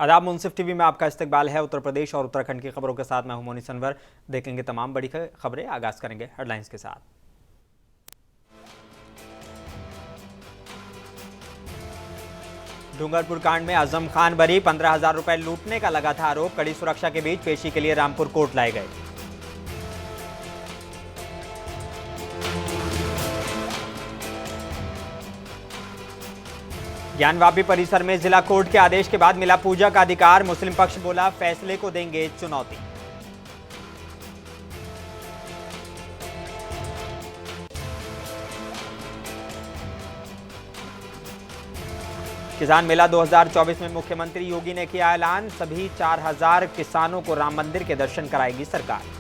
आदाब, मुंसिफ टीवी में आपका इस्तकबाल है। उत्तर प्रदेश और उत्तराखंड की खबरों के साथ मैं हूं मोनी सनवर। देखेंगे तमाम बड़ी खबरें। आगाज करेंगे हेडलाइंस के साथ। डूंगरपुर कांड में आजम खान बरी, 15,000 रुपए लूटने का लगा था आरोप। कड़ी सुरक्षा के बीच पेशी के लिए रामपुर कोर्ट लाए गए। ज्ञानवापी परिसर में जिला कोर्ट के आदेश के बाद मिला पूजा का अधिकार। मुस्लिम पक्ष बोला फैसले को देंगे चुनौती। किसान मेला 2024 में मुख्यमंत्री योगी ने किया ऐलान। सभी 4,000 किसानों को राम मंदिर के दर्शन कराएगी सरकार।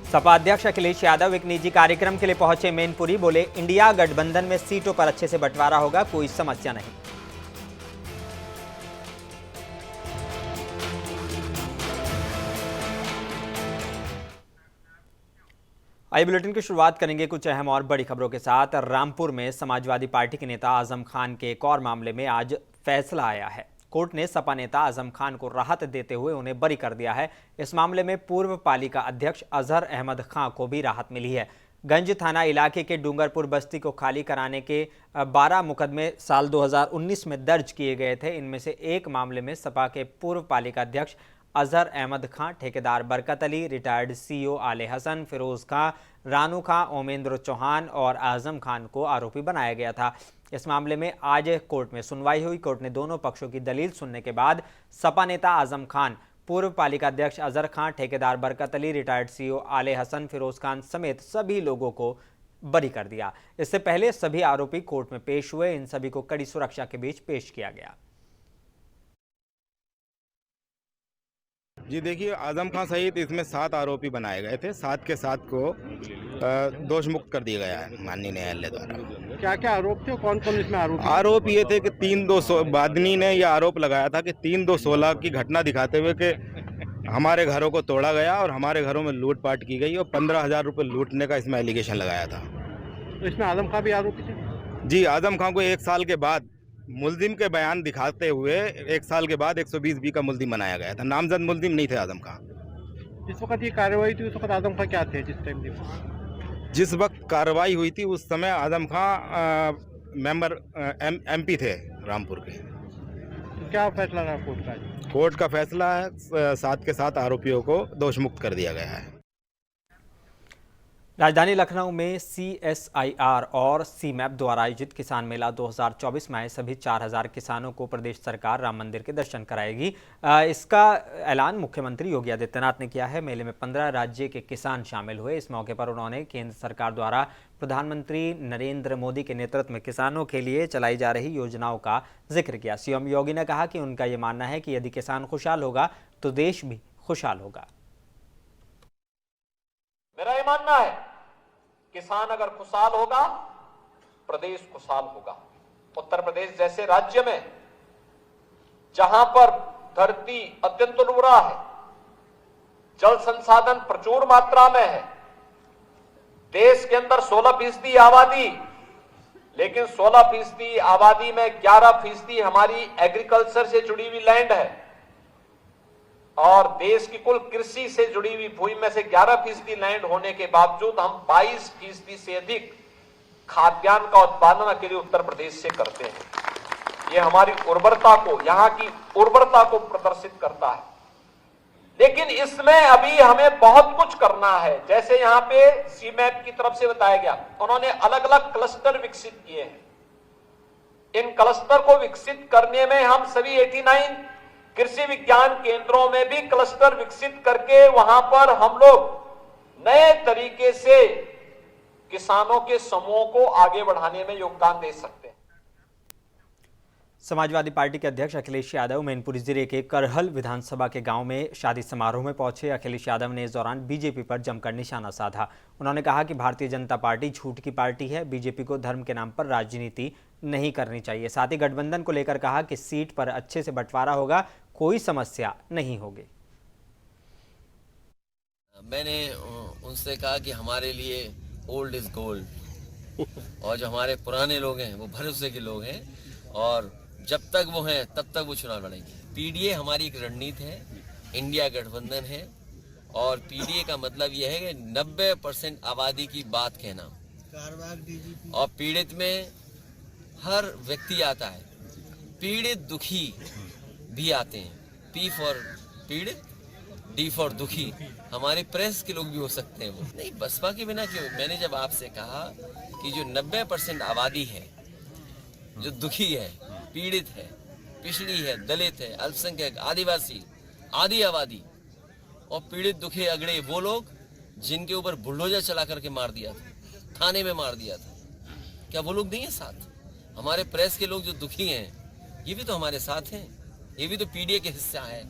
सपा अध्यक्ष अखिलेश यादव एक निजी कार्यक्रम के लिए पहुंचे मैनपुरी। बोले इंडिया गठबंधन में सीटों पर अच्छे से बंटवारा होगा, कोई समस्या नहीं। आइए बुलेटिन की शुरुआत करेंगे कुछ अहम और बड़ी खबरों के साथ। रामपुर में समाजवादी पार्टी के नेता आजम खान के एक और मामले में आज फैसला आया है। कोर्ट ने सपा नेता आजम खान को राहत देते हुए उन्हें बरी कर दिया है। इस मामले में पूर्व पालिका अध्यक्ष अजहर अहमद खां को भी राहत मिली है। गंज थाना इलाके के डूंगरपुर बस्ती को खाली कराने के 12 मुकदमे साल 2019 में दर्ज किए गए थे। इनमें से एक मामले में सपा के पूर्व पालिका अध्यक्ष अजहर अहमद खां, ठेकेदार बरकत अली, रिटायर्ड सीईओ आले हसन, फिरोज खां, रानू खां, ओमेंद्र चौहान और आजम खान को आरोपी बनाया गया था। इस मामले में आज कोर्ट में सुनवाई हुई। कोर्ट ने दोनों पक्षों की दलील सुनने के बाद सपा नेता आजम खान, पूर्व पालिका अध्यक्ष अजहर खां, ठेकेदार बरकत अली, रिटायर्ड सीईओ आले हसन, फिरोज खान समेत सभी लोगों को बरी कर दिया। इससे पहले सभी आरोपी कोर्ट में पेश हुए। इन सभी को कड़ी सुरक्षा के बीच पेश किया गया। जी देखिए, आजम खान सहित इसमें 7 आरोपी बनाए गए थे। 7 के 7 को दोष मुक्त कर दिया गया है माननीय न्यायालय द्वारा। क्या क्या आरोप थे, कौन कौन इसमें आरोप ये थे कि 3-2 बादनी ने यह आरोप लगाया था कि 3-2-16 की घटना दिखाते हुए कि हमारे घरों को तोड़ा गया और हमारे घरों में लूटपाट की गई और 15,000 रुपये लूटने का इसमें एलिगेशन लगाया था। तो इसमें आजम खान भी आरोपी थे? जी, आजम खान को 1 साल के बाद मुल्जिम के बयान दिखाते हुए 1 साल के बाद 120B का मुल्जिम बनाया गया था। नामजद मुल्जिम नहीं थे आजम खान। जिस वक्त ये कार्रवाई थी उस वक्त आजम खान क्या थे? जिस वक्त कार्रवाई हुई थी उस समय आजम खान मेंबर MP थे रामपुर के। तो क्या फैसला रहा कोर्ट का? कोर्ट का फैसला है 7 के 7 आरोपियों को दोष मुक्त कर दिया गया है। राजधानी लखनऊ में CSIR और CMAP द्वारा आयोजित किसान मेला 2024 में आए सभी 4,000 किसानों को प्रदेश सरकार राम मंदिर के दर्शन कराएगी। इसका ऐलान मुख्यमंत्री योगी आदित्यनाथ ने किया है। मेले में 15 राज्य के किसान शामिल हुए। इस मौके पर उन्होंने केंद्र सरकार द्वारा प्रधानमंत्री नरेंद्र मोदी के नेतृत्व में किसानों के लिए चलाई जा रही योजनाओं का जिक्र किया। CM योगी ने कहा कि उनका ये मानना है कि यदि किसान खुशहाल होगा तो देश भी खुशहाल होगा। मेरा ये मानना है किसान अगर खुशहाल होगा प्रदेश खुशहाल होगा। उत्तर प्रदेश जैसे राज्य में जहां पर धरती अत्यंत उर्वरा है, जल संसाधन प्रचुर मात्रा में है, देश के अंदर 16% आबादी, लेकिन 16% आबादी में 11% हमारी एग्रीकल्चर से जुड़ी हुई लैंड है और देश की कुल कृषि से जुड़ी हुई भूमि में से 11% लैंड होने के बावजूद हम 22% से अधिक खाद्यान्न का उत्पादन अकेले उत्तर प्रदेश से करते हैं। ये हमारी उर्वरता को, यहाँ की उर्वरता को प्रदर्शित करता है। लेकिन इसमें अभी हमें बहुत कुछ करना है। जैसे यहाँ पे CMAP की तरफ से बताया गया, उन्होंने अलग अलग क्लस्टर विकसित किए हैं। इन क्लस्टर को विकसित करने में हम सभी 89 कृषि विज्ञान केंद्रों में भी क्लस्टर विकसित करके वहां पर हम लोग नए तरीके से किसानों के समूह को आगे बढ़ाने में योगदान दे सकते हैं। समाजवादी पार्टी के अध्यक्ष अखिलेश यादव मैनपुरी जिले के करहल विधानसभा के गांव में शादी समारोह में पहुंचे। अखिलेश यादव ने इस दौरान बीजेपी पर जमकर निशाना साधा। उन्होंने कहा कि भारतीय जनता पार्टी झूठ की पार्टी है, बीजेपी को धर्म के नाम पर राजनीति नहीं करनी चाहिए। साथ ही गठबंधन को लेकर कहा कि सीट पर अच्छे से बंटवारा होगा, कोई समस्या नहीं होगी। मैंने उनसे कहा कि हमारे लिए ओल्ड इज गोल्ड, और जो हमारे पुराने लोग हैं वो भरोसे के लोग हैं, और जब तक वो हैं तब तक वो चुनाव लड़ेंगे। पीडीए हमारी एक रणनीति है, इंडिया गठबंधन है, और पीडीए का मतलब यह है कि 90% आबादी की बात कहना, और पीड़ित में हर व्यक्ति आता है, पीड़ित दुखी भी आते हैं। पी फॉर पीड़ित, डी फॉर दुखी। हमारे प्रेस के लोग भी हो सकते हैं। वो नहीं, बसपा के बिना क्यों? मैंने जब आपसे कहा कि जो 90% आबादी है जो दुखी है, पीड़ित है, पिछड़ी है, दलित है, अल्पसंख्यक, आदिवासी, आदि आबादी, और पीड़ित दुखी अगड़े वो लोग जिनके ऊपर बुलडोजर चला करके मार दिया था, थाने में मार दिया था, क्या वो लोग नहीं है साथ? हमारे प्रेस के लोग जो दुखी हैं ये भी तो हमारे साथ हैं, ये भी तो पीडीए के हिस्सा है।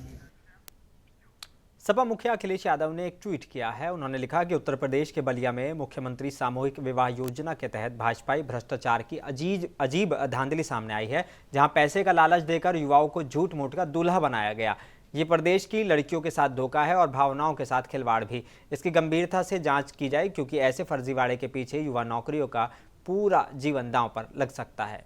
सपा मुखिया अखिलेश यादव ने एक ट्वीट किया है। उन्होंने लिखा कि उत्तर प्रदेश के बलिया में मुख्यमंत्री सामूहिक विवाह योजना के तहत भाजपाई भ्रष्टाचार की अजीब धांधली सामने आई है, जहां पैसे का लालच देकर युवाओं को झूठ मूठ का दूल्हा बनाया गया। ये प्रदेश की लड़कियों के साथ धोखा है और भावनाओं के साथ खिलवाड़ भी। इसकी गंभीरता से जांच की जाए, क्योंकि ऐसे फर्जीवाड़े के पीछे युवा नौकरियों का पूरा जीवन दांव पर लग सकता है।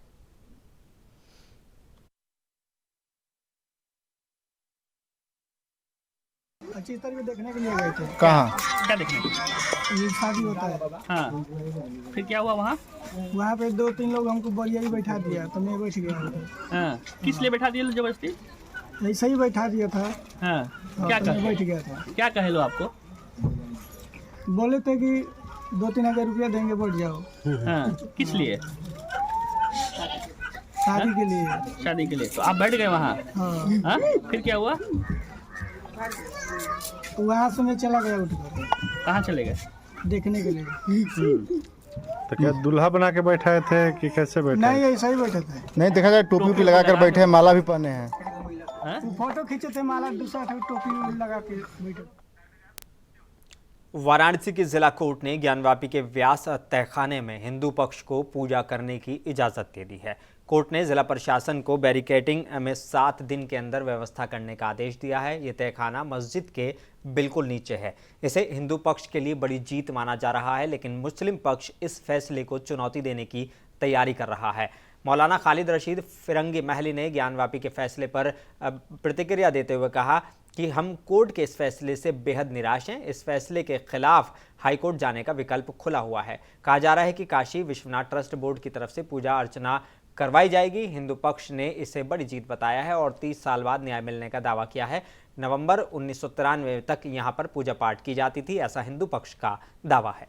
अच्छी तरह देखने के लिए गए थे। कहाँ? क्या देखने? ये शादी होता है। हाँ, फिर क्या हुआ वहाँ? वहाँ पे 2-3 लोग हमको बलिया ही बैठा दिया, तो मैं बैठ गया। हाँ, किस लिए बैठा दिया जबरदस्ती? ऐसे ही बैठा दिया था। हाँ, तो क्या मैं कहे? बैठ गया था। क्या कहे लो आपको? बोले थे कि 2-3 हज़ार रुपया देंगे, बैठ जाओ। हाँ, किस लिए? शादी के लिए। शादी के लिए। तो आप बैठ गए वहाँ? हाँ। हाँ, फिर क्या हुआ? वहाँ से मैं चला गया उठकर। कहाँ चले गए? देखने के लिए। तो क्या दूल्हा बना के बैठाए थे कि कैसे बैठे? नहीं, ऐसा ही बैठे थे। नहीं, देखा जाए टोपी वोपी लगा कर बैठे हैं, माला भी पहने हैं। हाँ? फोटो खींचे थे, माला दूसरा टोपी लगा के बैठे। वाराणसी की जिला कोर्ट ने ज्ञानवापी के व्यास तहखाने में हिंदू पक्ष को पूजा करने की इजाजत दे दी है। कोर्ट ने जिला प्रशासन को बैरिकेडिंग में 7 दिन के अंदर व्यवस्था करने का आदेश दिया है। ये तहखाना मस्जिद के बिल्कुल नीचे है। इसे हिंदू पक्ष के लिए बड़ी जीत माना जा रहा है, लेकिन मुस्लिम पक्ष इस फैसले को चुनौती देने की तैयारी कर रहा है। मौलाना खालिद रशीद फिरंगी महली ने ज्ञानवापी के फैसले पर प्रतिक्रिया देते हुए कहा कि हम कोर्ट के इस फैसले से बेहद निराश हैं। इस फैसले के खिलाफ हाईकोर्ट जाने का विकल्प खुला हुआ है। कहा जा रहा है कि काशी विश्वनाथ ट्रस्ट बोर्ड की तरफ से पूजा अर्चना करवाई जाएगी। हिंदू पक्ष ने इसे बड़ी जीत बताया है और 30 साल बाद न्याय मिलने का दावा किया है। नवंबर 1993 तक यहां पर पूजा पाठ की जाती थी, ऐसा हिंदू पक्ष का दावा है।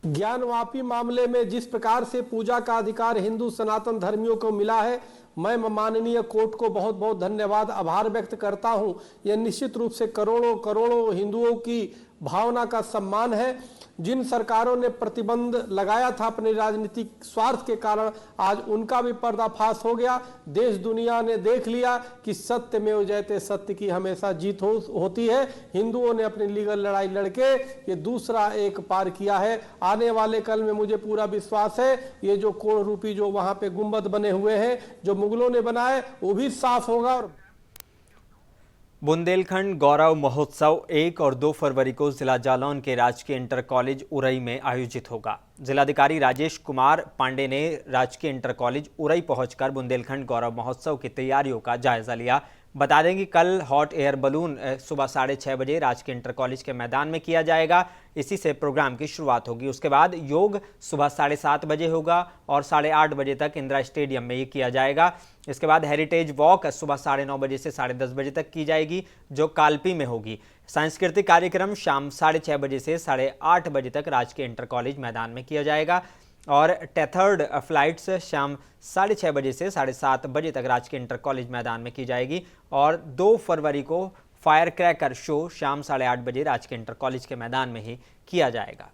ज्ञानवापी मामले में जिस प्रकार से पूजा का अधिकार हिंदू सनातन धर्मियों को मिला है, मैं माननीय कोर्ट को बहुत बहुत धन्यवाद, आभार व्यक्त करता हूं। यह निश्चित रूप से करोड़ों करोड़ों हिंदुओं की भावना का सम्मान है। जिन सरकारों ने प्रतिबंध लगाया था अपने राजनीतिक स्वार्थ के कारण, आज उनका भी पर्दाफाश हो गया। देश दुनिया ने देख लिया कि सत्य में जयते, सत्य की हमेशा जीत होती है। हिंदुओं ने अपनी लीगल लड़ाई लड़के ये दूसरा एक पार किया है। आने वाले कल में मुझे पूरा विश्वास है ये जो कोण रूपी जो वहां पे गुंबद बने हुए हैं जो मुगलों ने बनाए वो भी साफ होगा। और बुंदेलखंड गौरव महोत्सव 1 और 2 फरवरी को जिला जालौन के राजकीय इंटर कॉलेज उरई में आयोजित होगा। जिलाधिकारी राजेश कुमार पांडे ने राजकीय इंटर कॉलेज उरई पहुंचकर बुंदेलखंड गौरव महोत्सव की तैयारियों का जायजा लिया। बता दें कि कल हॉट एयर बलून सुबह 6:30 बजे राजकीय इंटर कॉलेज के मैदान में किया जाएगा। इसी से प्रोग्राम की शुरुआत होगी। उसके बाद योग सुबह 7:30 बजे होगा और 8:30 बजे तक इंदिरा स्टेडियम में ये किया जाएगा। इसके बाद हेरिटेज वॉक सुबह 9:30 बजे से 10:30 बजे तक की जाएगी, जो कालपी में होगी। सांस्कृतिक कार्यक्रम शाम 6:30 बजे से 8:30 बजे तक राजकीय इंटर कॉलेज मैदान में किया जाएगा और टेथर्ड फ्लाइट्स शाम 6:30 बजे से 7:30 बजे तक राजकीय इंटर कॉलेज मैदान में की जाएगी। और 2 फरवरी को फायर क्रैकर शो शाम 8:30 बजे राजकीय इंटर कॉलेज के मैदान में ही किया जाएगा।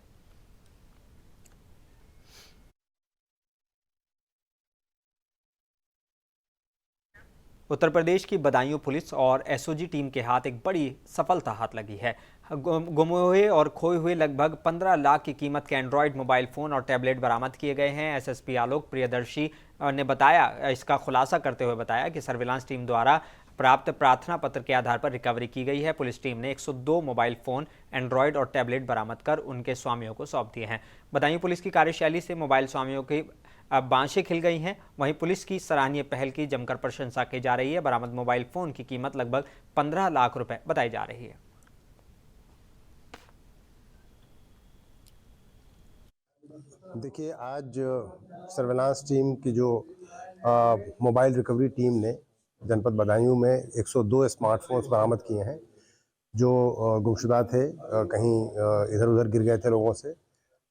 उत्तर प्रदेश की बदायूं पुलिस और एसओजी टीम के हाथ एक बड़ी सफलता हाथ लगी है। गुम हुए और खोए हुए लगभग 15 लाख की कीमत के एंड्रॉयड मोबाइल फ़ोन और टैबलेट बरामद किए गए हैं। एसएसपी आलोक प्रियदर्शी ने बताया, इसका खुलासा करते हुए बताया कि सर्विलांस टीम द्वारा प्राप्त प्रार्थना पत्र के आधार पर रिकवरी की गई है। पुलिस टीम ने 102 मोबाइल फोन, एंड्रॉयड और टैबलेट बरामद कर उनके स्वामियों को सौंप दिए हैं। बदायूं पुलिस की कार्यशैली से मोबाइल स्वामियों की बांशें खिल गई हैं। वहीं पुलिस की सराहनीय पहल की जमकर प्रशंसा की जा रही है। बरामद मोबाइल फोन की कीमत लगभग 15 लाख रुपए बताई जा रही है। देखिए, आज सर्विलांस टीम की जो मोबाइल रिकवरी टीम ने जनपद बदायूं में 102 स्मार्टफोन्स बरामद किए हैं जो गुमशुदा थे, कहीं इधर उधर गिर गए थे लोगों से,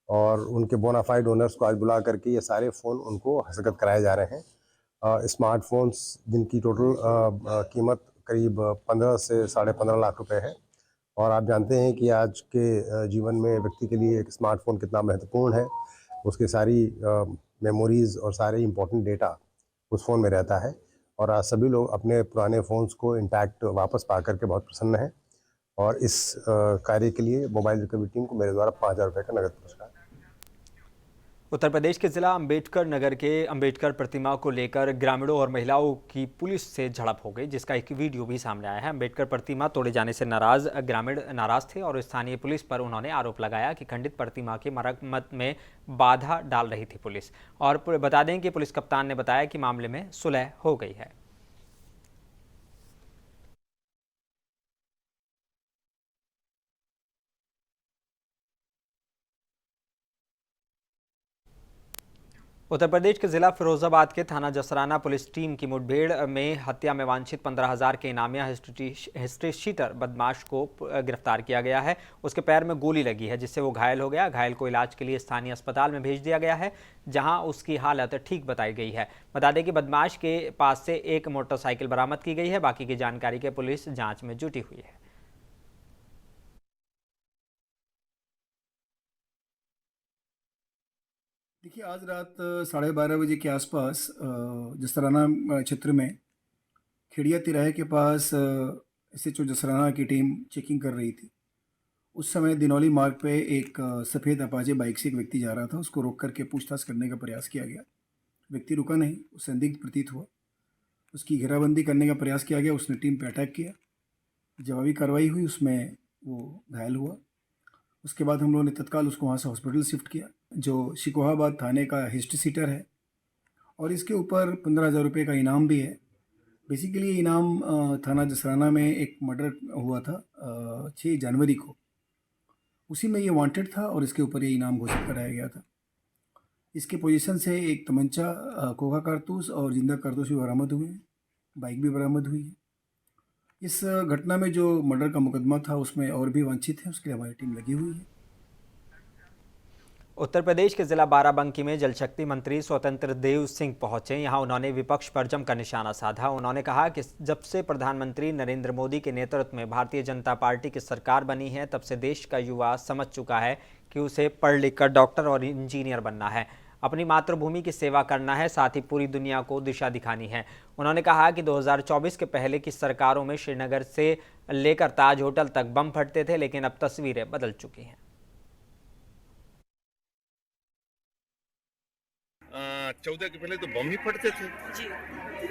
और उनके बोनाफाइड ओनर्स को आज बुला करके ये सारे फ़ोन उनको हस्तगत कराए जा रहे हैं। स्मार्टफोन्स जिनकी टोटल कीमत करीब 15 से 15.5 लाख रुपए है, और आप जानते हैं कि आज के जीवन में व्यक्ति के लिए एक स्मार्टफोन कितना महत्वपूर्ण है। उसकी सारी मेमोरीज़ और सारे इम्पोर्टेंट डेटा उस फ़ोन में रहता है, और आज सभी लोग अपने पुराने फ़ोन्स को इंटैक्ट वापस पा करके बहुत प्रसन्न हैं। और इस कार्य के लिए मोबाइल रिकवरी टीम को मेरे द्वारा 5,000 रुपये का नगद पुरस्कार। उत्तर प्रदेश के जिला अंबेडकर नगर के अंबेडकर प्रतिमा को लेकर ग्रामीणों और महिलाओं की पुलिस से झड़प हो गई, जिसका एक वीडियो भी सामने आया है। अंबेडकर प्रतिमा तोड़े जाने से नाराज ग्रामीण नाराज थे और स्थानीय पुलिस पर उन्होंने आरोप लगाया कि खंडित प्रतिमा की मरम्मत में बाधा डाल रही थी पुलिस। और बता दें कि पुलिस कप्तान ने बताया कि मामले में सुलह हो गई है। उत्तर प्रदेश के जिला फिरोजाबाद के थाना जसराना पुलिस टीम की मुठभेड़ में हत्या में वांछित 15,000 के इनामिया हिस्ट्री शीटर बदमाश को गिरफ्तार किया गया है। उसके पैर में गोली लगी है, जिससे वो घायल हो गया। घायल को इलाज के लिए स्थानीय अस्पताल में भेज दिया गया है, जहां उसकी हालत ठीक बताई गई है। बता दें कि बदमाश के पास से एक मोटरसाइकिल बरामद की गई है। बाकी की जानकारी के पुलिस जाँच में जुटी हुई है। देखिए, आज रात 12:30 बजे के आसपास जसराना क्षेत्र में खेड़िया तिराहे के पास SHO जसराना की टीम चेकिंग कर रही थी। उस समय दिनौली मार्ग पे एक सफ़ेद अपाचे बाइक से एक व्यक्ति जा रहा था। उसको रोक करके पूछताछ करने का प्रयास किया गया। व्यक्ति रुका नहीं, उस संदिग्ध प्रतीत हुआ। उसकी घेराबंदी करने का प्रयास किया गया। उसने टीम पे अटैक किया। जवाबी कार्रवाई हुई, उसमें वो घायल हुआ। उसके बाद हम लोगों ने तत्काल उसको वहाँ से हॉस्पिटल शिफ्ट किया, जो शिकोहाबाद थाने का हिस्ट्री सीटर है, और इसके ऊपर 15,000 रुपये का इनाम भी है। बेसिकली ये इनाम थाना जसराना में एक मर्डर हुआ था 6 जनवरी को, उसी में ये वांटेड था और इसके ऊपर ये इनाम घोषित कराया गया था। इसके पोजीशन से एक तमंचा, कोका कारतूस और जिंदा कारतूस भी बरामद हुए हैं। बाइक भी बरामद हुई है। इस घटना में जो मर्डर का मुकदमा था उसमें और भी वांछित है, उसके लिए हमारी टीम लगी हुई है। उत्तर प्रदेश के जिला बाराबंकी में जल शक्ति मंत्री स्वतंत्र देव सिंह पहुंचे। यहां उन्होंने विपक्ष पर जमकर निशाना साधा। उन्होंने कहा कि जब से प्रधानमंत्री नरेंद्र मोदी के नेतृत्व में भारतीय जनता पार्टी की सरकार बनी है, तब से देश का युवा समझ चुका है कि उसे पढ़ लिख कर डॉक्टर और इंजीनियर बनना है, अपनी मातृभूमि की सेवा करना है, साथ ही पूरी दुनिया को दिशा दिखानी है। उन्होंने कहा कि 2024 के पहले की सरकारों में श्रीनगर से लेकर ताज होटल तक बम फटते थे, लेकिन अब तस्वीरें बदल चुकी हैं। 14 के पहले तो बम ही फटते थे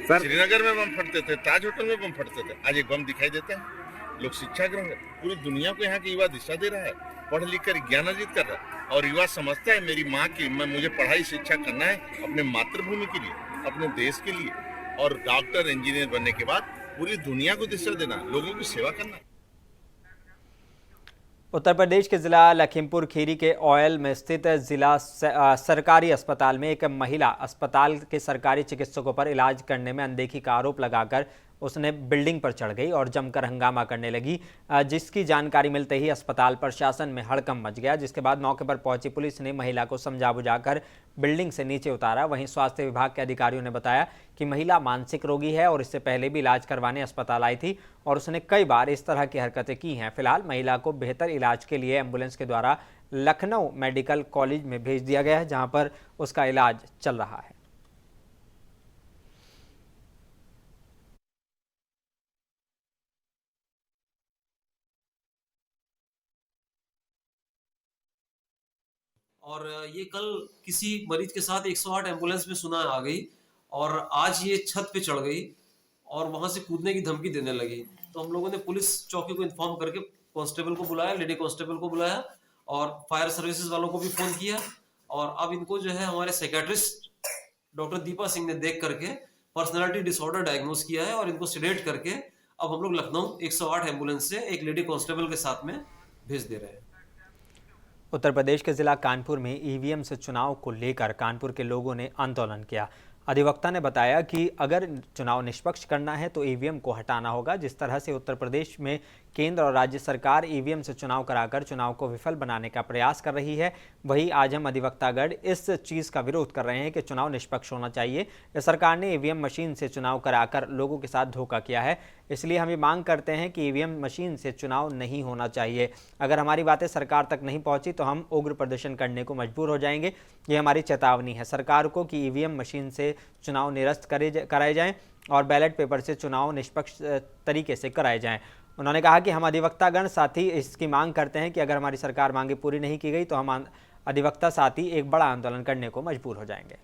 सर। श्रीनगर में बम फटते थे, ताज होटल में बम फटते थे। आज एक बम दिखाई देता है। लोग शिक्षा ग्रहण कर, पूरी दुनिया को यहाँ के युवा दिशा दे रहा है, पढ़ लिख कर ज्ञान अर्जित कर रहा है। और युवा समझता है मेरी माँ की, मुझे पढ़ाई शिक्षा करना है अपने मातृभूमि के लिए, अपने देश के लिए, और डॉक्टर इंजीनियर बनने के बाद पूरी दुनिया को दिशा देना, लोगों की सेवा करना। उत्तर प्रदेश के जिला लखीमपुर खीरी के ऑयल में स्थित जिला सरकारी अस्पताल में एक महिला अस्पताल के सरकारी चिकित्सकों पर इलाज करने में अनदेखी का आरोप लगाकर उसने बिल्डिंग पर चढ़ गई और जमकर हंगामा करने लगी, जिसकी जानकारी मिलते ही अस्पताल प्रशासन में हड़कंप मच गया। जिसके बाद मौके पर पहुंची पुलिस ने महिला को समझा बुझाकर बिल्डिंग से नीचे उतारा। वहीं स्वास्थ्य विभाग के अधिकारियों ने बताया कि महिला मानसिक रोगी है और इससे पहले भी इलाज करवाने अस्पताल आई थी और उसने कई बार इस तरह की हरकतें की हैं। फिलहाल महिला को बेहतर इलाज के लिए एम्बुलेंस के द्वारा लखनऊ मेडिकल कॉलेज में भेज दिया गया है, जहाँ पर उसका इलाज चल रहा है। और ये कल किसी मरीज के साथ 108 एम्बुलेंस में सुना आ गई और आज ये छत पे चढ़ गई और वहां से कूदने की धमकी देने लगी। तो हम लोगों ने पुलिस चौकी को इन्फॉर्म करके कांस्टेबल को बुलाया, लेडी कांस्टेबल को बुलाया और फायर सर्विसेज वालों को भी फोन किया। और अब इनको जो है हमारे साइकेट्रिस्ट डॉक्टर दीपा सिंह ने देख करके पर्सनालिटी डिसऑर्डर डायग्नोस किया है और इनको सिडेट करके अब हम लोग लखनऊ 108 एम्बुलेंस से एक लेडी कांस्टेबल के साथ में भेज दे रहे हैं। उत्तर प्रदेश के जिला कानपुर में ईवीएम से चुनाव को लेकर कानपुर के लोगों ने आंदोलन किया। अधिवक्ता ने बताया कि अगर चुनाव निष्पक्ष करना है तो ईवीएम को हटाना होगा। जिस तरह से उत्तर प्रदेश में केंद्र और राज्य सरकार ईवीएम से चुनाव कराकर चुनाव को विफल बनाने का प्रयास कर रही है, वहीं आज हम अधिवक्तागण इस चीज़ का विरोध कर रहे हैं कि चुनाव निष्पक्ष होना चाहिए। सरकार ने ईवीएम मशीन से चुनाव कराकर लोगों के साथ धोखा किया है, इसलिए हम ये मांग करते हैं कि ईवीएम मशीन से चुनाव नहीं होना चाहिए। अगर हमारी बातें सरकार तक नहीं पहुंची तो हम उग्र प्रदर्शन करने को मजबूर हो जाएंगे। ये हमारी चेतावनी है सरकार को कि ईवीएम मशीन से चुनाव निरस्त कराए जाएं और बैलेट पेपर से चुनाव निष्पक्ष तरीके से कराए जाएं। उन्होंने कहा कि हम अधिवक्तागण साथी इसकी मांग करते हैं कि अगर हमारी सरकार मांगे पूरी नहीं की गई तो हम अधिवक्ता साथी एक बड़ा आंदोलन करने को मजबूर हो जाएंगे।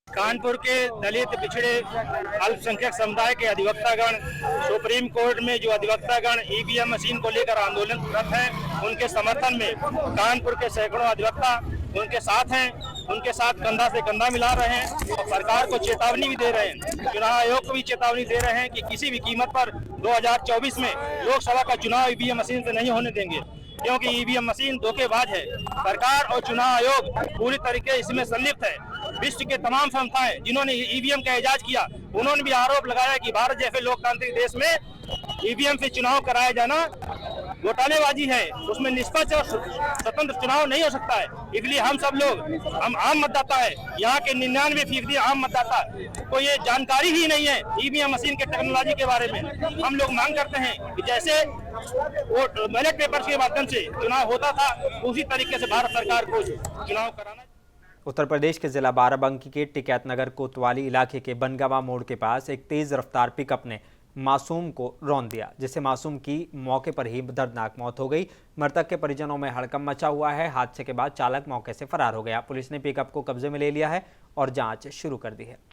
कानपुर के दलित पिछड़े अल्पसंख्यक समुदाय के अधिवक्तागण सुप्रीम कोर्ट में जो अधिवक्तागण ईवीएम मशीन को लेकर आंदोलनरत हैं, उनके समर्थन में कानपुर के सैकड़ों अधिवक्ता उनके साथ हैं, उनके साथ कंधा से कंधा मिला रहे हैं और सरकार को चेतावनी भी दे रहे हैं, चुनाव आयोग को भी चेतावनी दे रहे हैं कि किसी भी कीमत पर 2024 में लोकसभा का चुनाव ईवीएम मशीन से नहीं होने देंगे, क्योंकि ईवीएम मशीन धोखेबाज है। सरकार और चुनाव आयोग पूरी तरीके इसमें संलिप्त है। विश्व के तमाम संस्थाएं जिन्होंने ईवीएम का इजाज किया, उन्होंने भी आरोप लगाया कि भारत जैसे लोकतांत्रिक देश में ईवीएम से चुनाव कराया जाना घोटालेबाजी है, उसमें निष्पक्ष और स्वतंत्र चुनाव नहीं हो सकता है। इसलिए हम सब लोग, हम आम मतदाता है, यहाँ के 99% आम मतदाता को ये जानकारी ही नहीं है ईवीएम मशीन के टेक्नोलॉजी के बारे में। हम लोग मांग करते हैं कि जैसे वो बैलेट पेपर के माध्यम से चुनाव होता था, उसी तरीके से भारत सरकार को चुनाव कराना। उत्तर प्रदेश के जिला बाराबंकी के टिकैत नगर कोतवाली इलाके के बनगावा मोड़ के पास एक तेज रफ्तार पिकअप ने मासूम को रौंद दिया, जिससे मासूम की मौके पर ही दर्दनाक मौत हो गई। मृतक के परिजनों में हड़कंप मचा हुआ है। हादसे के बाद चालक मौके से फरार हो गया। पुलिस ने पिकअप को कब्जे में ले लिया है और जांच शुरू कर दी है।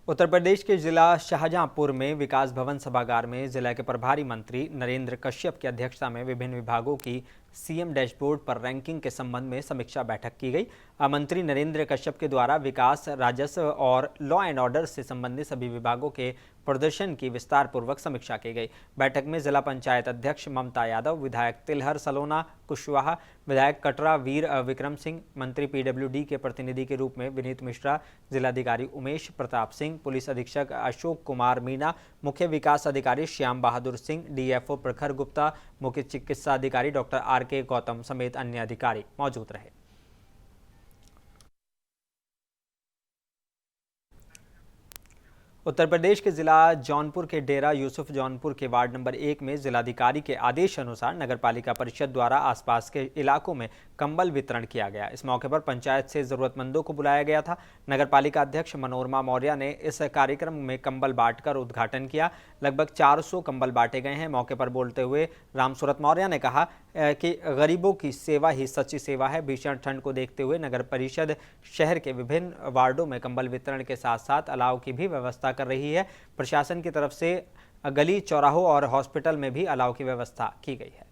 उत्तर प्रदेश के जिला शाहजहांपुर में विकास भवन सभागार में जिला के प्रभारी मंत्री नरेंद्र कश्यप की अध्यक्षता में विभिन्न विभागों की सीएम डैशबोर्ड पर रैंकिंग के संबंध में समीक्षा बैठक की गई। मंत्री नरेंद्र कश्यप के द्वारा विकास, राजस्व और लॉ एंड ऑर्डर से संबंधित सभी विभागों के प्रदर्शन की विस्तार पूर्वक समीक्षा की गई। बैठक में जिला पंचायत अध्यक्ष ममता यादव, विधायक तिलहर सलोना कुशवाहा, विधायक कटरा वीर विक्रम सिंह, मंत्री पीडब्ल्यूडी के प्रतिनिधि के रूप में विनीत मिश्रा, जिलाधिकारी उमेश प्रताप सिंह, पुलिस अधीक्षक अशोक कुमार मीणा, मुख्य विकास अधिकारी श्याम बहादुर सिंह, डीएफओ प्रखर गुप्ता, मुख्य चिकित्सा अधिकारी डॉक्टर आर.के. गौतम समेत अन्य अधिकारी मौजूद रहे। उत्तर प्रदेश के जिला जौनपुर के डेरा यूसुफ जौनपुर के वार्ड नंबर 1 में जिलाधिकारी के आदेश अनुसार नगरपालिका परिषद द्वारा आसपास के इलाकों में कंबल वितरण किया गया। इस मौके पर पंचायत से जरूरतमंदों को बुलाया गया था। नगरपालिका अध्यक्ष मनोरमा मौर्य ने इस कार्यक्रम में कंबल बांटकर उद्घाटन किया। लगभग 400 कंबल बांटे गए हैं। मौके पर बोलते हुए रामसूरत मौर्य ने कहा कि गरीबों की सेवा ही सच्ची सेवा है। भीषण ठंड को देखते हुए नगर परिषद शहर के विभिन्न वार्डों में कंबल वितरण के साथ साथ अलाव की भी व्यवस्था कर रही है। प्रशासन की तरफ से गली, चौराहों और हॉस्पिटल में भी अलाव की व्यवस्था की गई है।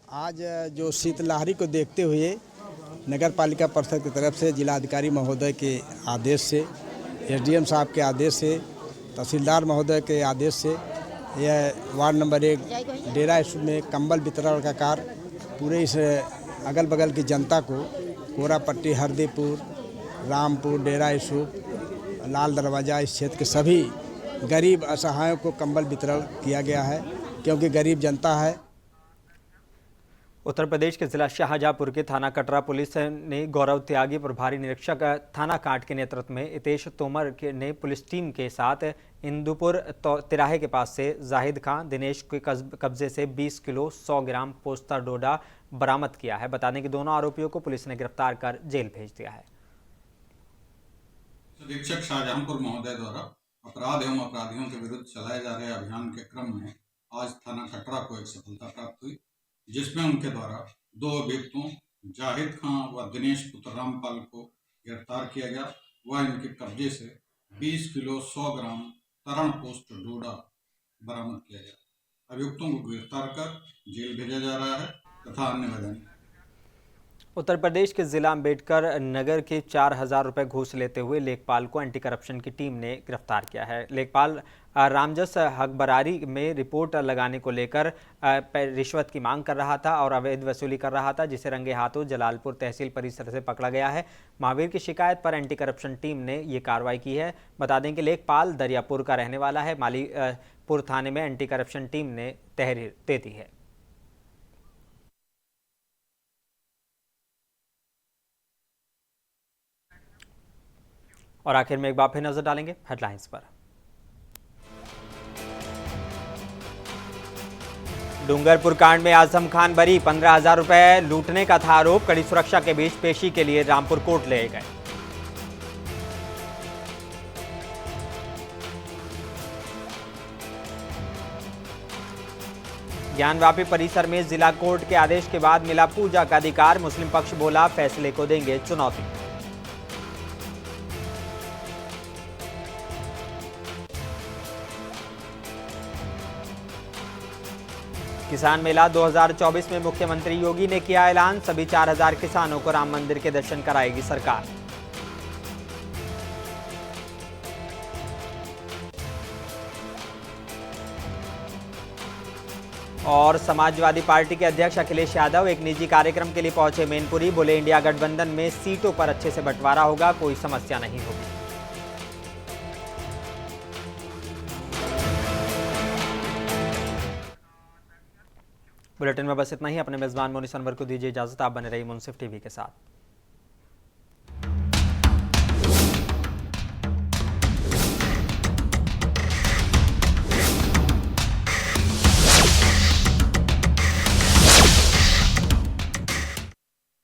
आज जो शीतलहरी को देखते हुए नगर पालिका परिषद की तरफ से जिलाधिकारी महोदय के आदेश से, एसडीएम साहब के आदेश से, तहसीलदार महोदय के आदेश से यह वार्ड नंबर 1 डेरा में कंबल वितरण का कार्य पूरे इस अगल बगल की जनता को कोरापट्टी, हरदीपुर, रामपुर, डेरा यूसुफ, लाल दरवाज़ा, इस क्षेत्र के सभी गरीब असहायों को कंबल वितरण किया गया है, क्योंकि गरीब जनता है। उत्तर प्रदेश के जिला शाहजहांपुर के थाना कटरा पुलिस ने गौरव त्यागी प्रभारी निरीक्षक थाना काट के नेतृत्व में हितेश तोमर ने पुलिस टीम के साथ इंदुपुर तिराहे के पास से जाहिद खान, दिनेश के कब्जे से 20 किलो 100 ग्राम पोस्ता डोडा बरामद किया है। बता दें कि दोनों आरोपियों को पुलिस ने गिरफ्तार कर जेल भेज दिया है। अधीक्षक शाहजहांपुर महोदय द्वारा अपराध एवं अपराधियों के विरुद्ध चलाए जा रहे अभियान के क्रम में आज थाना कटरा को एक सफलता प्राप्त हुई, जिसमें उनके द्वारा 2 अभियुक्तों जाहिद खां व दिनेश पुत्र रामपाल को गिरफ्तार किया गया। वह इनके कब्जे से 20 किलो 100 ग्राम तरण पोस्ट डोडा बरामद किया गया। अभियुक्तों को गिरफ्तार कर जेल भेजा जा रहा है तथा अन्य वजह। उत्तर प्रदेश के जिला अम्बेडकर नगर के 4,000 रुपए घूस लेते हुए लेखपाल को एंटी करप्शन की टीम ने गिरफ्तार किया है। लेखपाल रामजस हकबरारी में रिपोर्ट लगाने को लेकर रिश्वत की मांग कर रहा था और अवैध वसूली कर रहा था, जिसे रंगे हाथों जलालपुर तहसील परिसर से पकड़ा गया है। महावीर की शिकायत पर एंटी करप्शन टीम ने ये कार्रवाई की है। बता दें कि लेखपाल दरियापुर का रहने वाला है। मालीपुर थाने में एंटी करप्शन टीम ने तहरीर दे दी है। और आखिर में एक बार फिर नजर डालेंगे हेडलाइंस पर। डूंगरपुर कांड में आजम खान बरी, 15,000 रुपए लूटने का था आरोप। कड़ी सुरक्षा के बीच पेशी के लिए रामपुर कोर्ट ले गए। ज्ञानवापी परिसर में जिला कोर्ट के आदेश के बाद मिला पूजा का अधिकार। मुस्लिम पक्ष बोला फैसले को देंगे चुनौती। किसान मेला 2024 में मुख्यमंत्री योगी ने किया ऐलान। सभी 4,000 किसानों को राम मंदिर के दर्शन कराएगी सरकार। और समाजवादी पार्टी के अध्यक्ष अखिलेश यादव एक निजी कार्यक्रम के लिए पहुंचे मैनपुरी। बोले इंडिया गठबंधन में सीटों पर अच्छे से बंटवारा होगा, कोई समस्या नहीं होगी। बुलेटिन में बस इतना ही। अपने मेजबान मोनिस अनवर को दीजिए इजाजत। आप बने रहिए मुंसिफ टीवी के साथ।